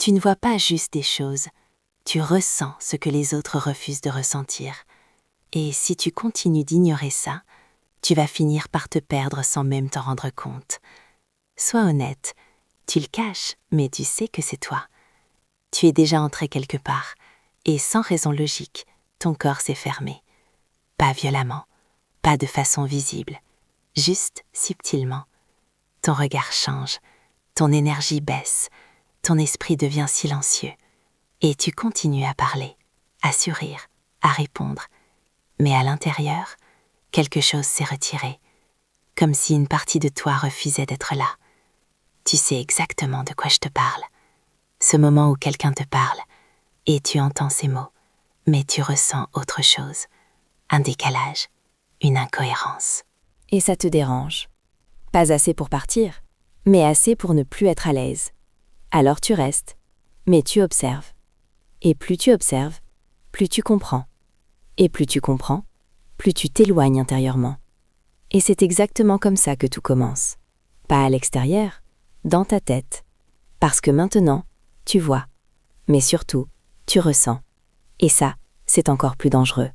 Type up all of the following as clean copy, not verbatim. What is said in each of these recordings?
Tu ne vois pas juste des choses, tu ressens ce que les autres refusent de ressentir. Et si tu continues d'ignorer ça, tu vas finir par te perdre sans même t'en rendre compte. Sois honnête, tu le caches, mais tu sais que c'est toi. Tu es déjà entré quelque part, et sans raison logique, ton corps s'est fermé. Pas violemment, pas de façon visible, juste subtilement. Ton regard change, ton énergie baisse, ton esprit devient silencieux, et tu continues à parler, à sourire, à répondre. Mais à l'intérieur, quelque chose s'est retiré, comme si une partie de toi refusait d'être là. Tu sais exactement de quoi je te parle. Ce moment où quelqu'un te parle, et tu entends ces mots, mais tu ressens autre chose, un décalage, une incohérence. Et ça te dérange. Pas assez pour partir, mais assez pour ne plus être à l'aise. Alors tu restes, mais tu observes. Et plus tu observes, plus tu comprends. Et plus tu comprends, plus tu t'éloignes intérieurement. Et c'est exactement comme ça que tout commence. Pas à l'extérieur, dans ta tête. Parce que maintenant, tu vois. Mais surtout, tu ressens. Et ça, c'est encore plus dangereux.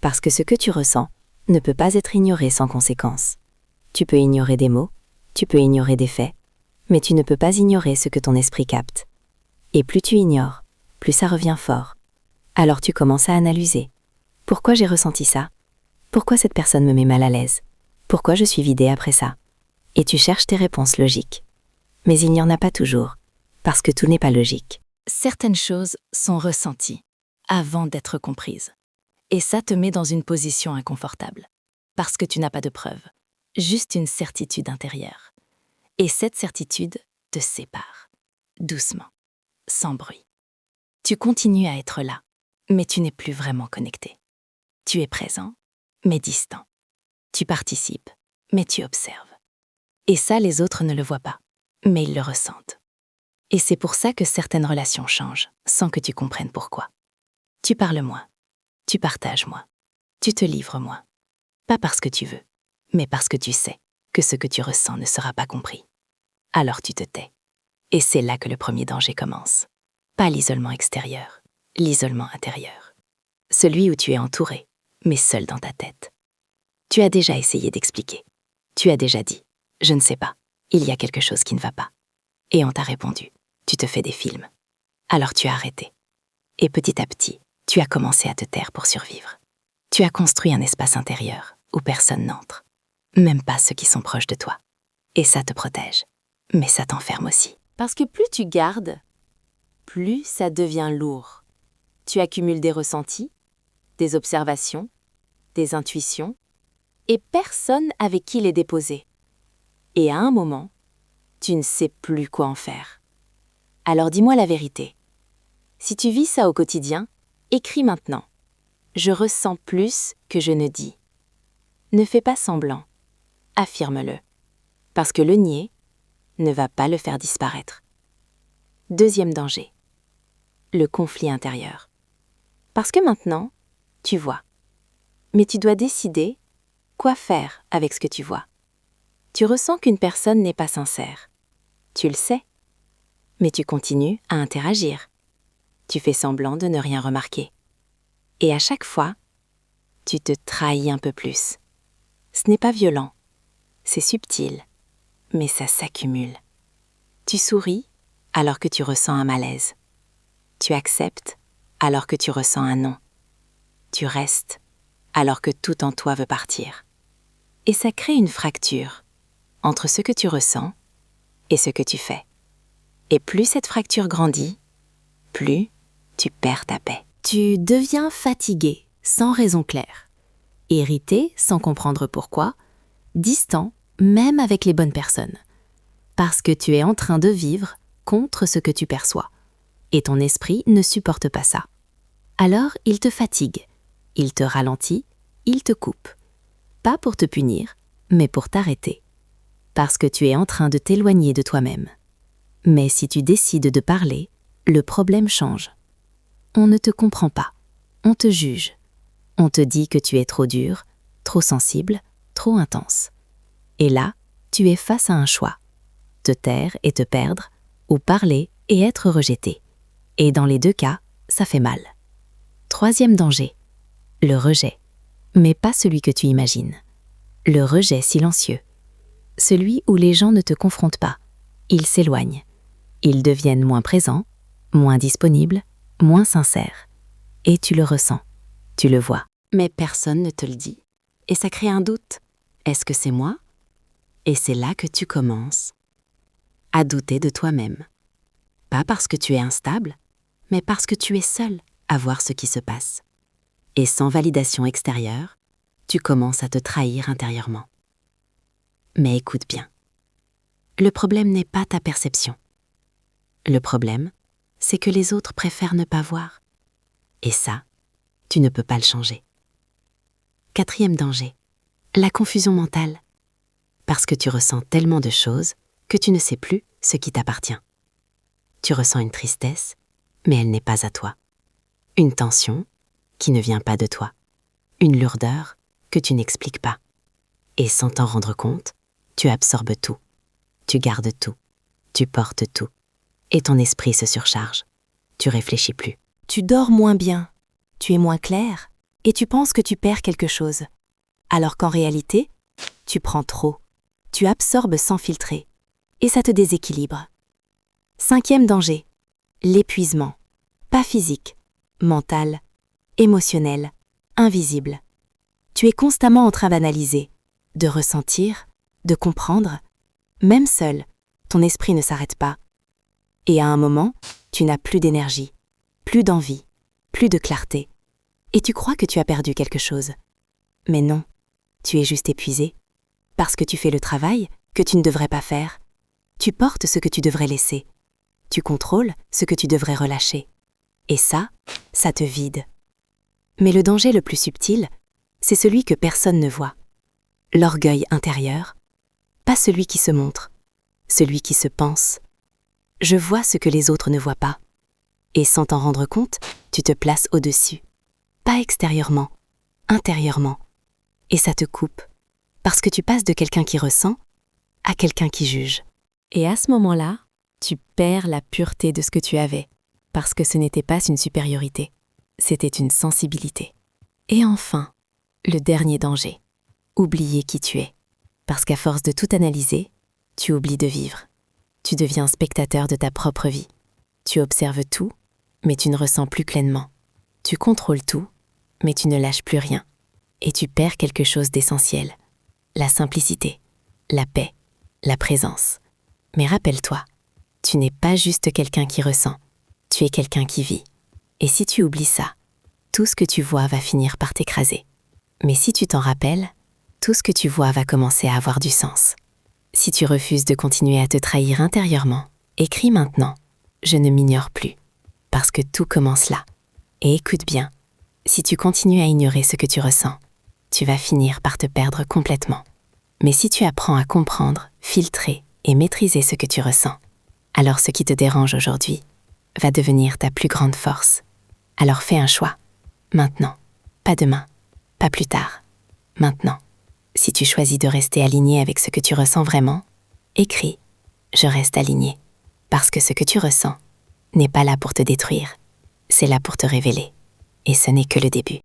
Parce que ce que tu ressens ne peut pas être ignoré sans conséquence. Tu peux ignorer des mots, tu peux ignorer des faits, mais tu ne peux pas ignorer ce que ton esprit capte. Et plus tu ignores, plus ça revient fort. Alors tu commences à analyser. Pourquoi j'ai ressenti ça? Pourquoi cette personne me met mal à l'aise? Pourquoi je suis vidée après ça? Et tu cherches tes réponses logiques. Mais il n'y en a pas toujours, parce que tout n'est pas logique. Certaines choses sont ressenties avant d'être comprises. Et ça te met dans une position inconfortable, parce que tu n'as pas de preuves, juste une certitude intérieure. Et cette certitude te sépare, doucement, sans bruit. Tu continues à être là, mais tu n'es plus vraiment connecté. Tu es présent, mais distant. Tu participes, mais tu observes. Et ça, les autres ne le voient pas, mais ils le ressentent. Et c'est pour ça que certaines relations changent, sans que tu comprennes pourquoi. Tu parles moins, tu partages moins, tu te livres moins. Pas parce que tu veux, mais parce que tu sais que ce que tu ressens ne sera pas compris. Alors tu te tais. Et c'est là que le premier danger commence. Pas l'isolement extérieur, l'isolement intérieur. Celui où tu es entouré, mais seul dans ta tête. Tu as déjà essayé d'expliquer. Tu as déjà dit « je ne sais pas, il y a quelque chose qui ne va pas ». Et on t'a répondu « tu te fais des films ». Alors tu as arrêté. Et petit à petit, tu as commencé à te taire pour survivre. Tu as construit un espace intérieur où personne n'entre, même pas ceux qui sont proches de toi. Et ça te protège, mais ça t'enferme aussi. Parce que plus tu gardes, plus ça devient lourd. Tu accumules des ressentis, des observations, des intuitions, et personne avec qui les déposer. Et à un moment, tu ne sais plus quoi en faire. Alors dis-moi la vérité. Si tu vis ça au quotidien, écris maintenant. Je ressens plus que je ne dis. Ne fais pas semblant. Affirme-le. Parce que le nier ne va pas le faire disparaître. Deuxième danger. Le conflit intérieur. Parce que maintenant, tu vois. Mais tu dois décider quoi faire avec ce que tu vois. Tu ressens qu'une personne n'est pas sincère. Tu le sais. Mais tu continues à interagir. Tu fais semblant de ne rien remarquer. Et à chaque fois, tu te trahis un peu plus. Ce n'est pas violent, c'est subtil, mais ça s'accumule. Tu souris alors que tu ressens un malaise. Tu acceptes alors que tu ressens un non. Tu restes alors que tout en toi veut partir. Et ça crée une fracture entre ce que tu ressens et ce que tu fais. Et plus cette fracture grandit, plus tu perds ta paix. Tu deviens fatigué sans raison claire, irrité sans comprendre pourquoi, distant même avec les bonnes personnes. Parce que tu es en train de vivre contre ce que tu perçois. Et ton esprit ne supporte pas ça. Alors il te fatigue, il te ralentit, il te coupe. Pas pour te punir, mais pour t'arrêter. Parce que tu es en train de t'éloigner de toi-même. Mais si tu décides de parler, le problème change. On ne te comprend pas, on te juge. On te dit que tu es trop dur, trop sensible, trop intense. Et là, tu es face à un choix. Te taire et te perdre, ou parler et être rejeté. Et dans les deux cas, ça fait mal. Troisième danger, le rejet. Mais pas celui que tu imagines. Le rejet silencieux. Celui où les gens ne te confrontent pas. Ils s'éloignent. Ils deviennent moins présents, moins disponibles, moins sincères. Et tu le ressens. Tu le vois. Mais personne ne te le dit. Et ça crée un doute. Est-ce que c'est moi? Et c'est là que tu commences à douter de toi-même. Pas parce que tu es instable, mais parce que tu es seul à voir ce qui se passe. Et sans validation extérieure, tu commences à te trahir intérieurement. Mais écoute bien. Le problème n'est pas ta perception. Le problème, c'est que les autres préfèrent ne pas voir. Et ça, tu ne peux pas le changer. Quatrième danger, la confusion mentale. Parce que tu ressens tellement de choses que tu ne sais plus ce qui t'appartient. Tu ressens une tristesse, mais elle n'est pas à toi. Une tension qui ne vient pas de toi. Une lourdeur que tu n'expliques pas. Et sans t'en rendre compte, tu absorbes tout. Tu gardes tout. Tu portes tout. Et ton esprit se surcharge. Tu réfléchis plus. Tu dors moins bien. Tu es moins clair. Et tu penses que tu perds quelque chose. Alors qu'en réalité, tu prends trop. Tu absorbes sans filtrer. Et ça te déséquilibre. Cinquième danger, l'épuisement. Pas physique, mental, émotionnel, invisible. Tu es constamment en train d'analyser, de ressentir, de comprendre. Même seul, ton esprit ne s'arrête pas. Et à un moment, tu n'as plus d'énergie, plus d'envie, plus de clarté. Et tu crois que tu as perdu quelque chose. Mais non, tu es juste épuisé. Parce que tu fais le travail que tu ne devrais pas faire. Tu portes ce que tu devrais laisser. Tu contrôles ce que tu devrais relâcher. Et ça te vide. Mais le danger le plus subtil, c'est celui que personne ne voit. L'orgueil intérieur, pas celui qui se montre, celui qui se pense. Je vois ce que les autres ne voient pas. Et sans t'en rendre compte, tu te places au-dessus. Pas extérieurement, intérieurement. Et ça te coupe, parce que tu passes de quelqu'un qui ressent à quelqu'un qui juge. Et à ce moment-là, tu perds la pureté de ce que tu avais, parce que ce n'était pas une supériorité, c'était une sensibilité. Et enfin, le dernier danger, oublier qui tu es. Parce qu'à force de tout analyser, tu oublies de vivre. Tu deviens spectateur de ta propre vie. Tu observes tout, mais tu ne ressens plus pleinement. Tu contrôles tout, mais tu ne lâches plus rien. Et tu perds quelque chose d'essentiel. La simplicité, la paix, la présence. Mais rappelle-toi, tu n'es pas juste quelqu'un qui ressent, tu es quelqu'un qui vit. Et si tu oublies ça, tout ce que tu vois va finir par t'écraser. Mais si tu t'en rappelles, tout ce que tu vois va commencer à avoir du sens. Si tu refuses de continuer à te trahir intérieurement, écris maintenant « Je ne m'ignore plus », parce que tout commence là. Et écoute bien, si tu continues à ignorer ce que tu ressens, tu vas finir par te perdre complètement. Mais si tu apprends à comprendre, filtrer et maîtriser ce que tu ressens, alors ce qui te dérange aujourd'hui va devenir ta plus grande force. Alors fais un choix. Maintenant. Pas demain. Pas plus tard. Maintenant. Si tu choisis de rester aligné avec ce que tu ressens vraiment, écris « Je reste aligné ». Parce que ce que tu ressens n'est pas là pour te détruire. C'est là pour te révéler. Et ce n'est que le début.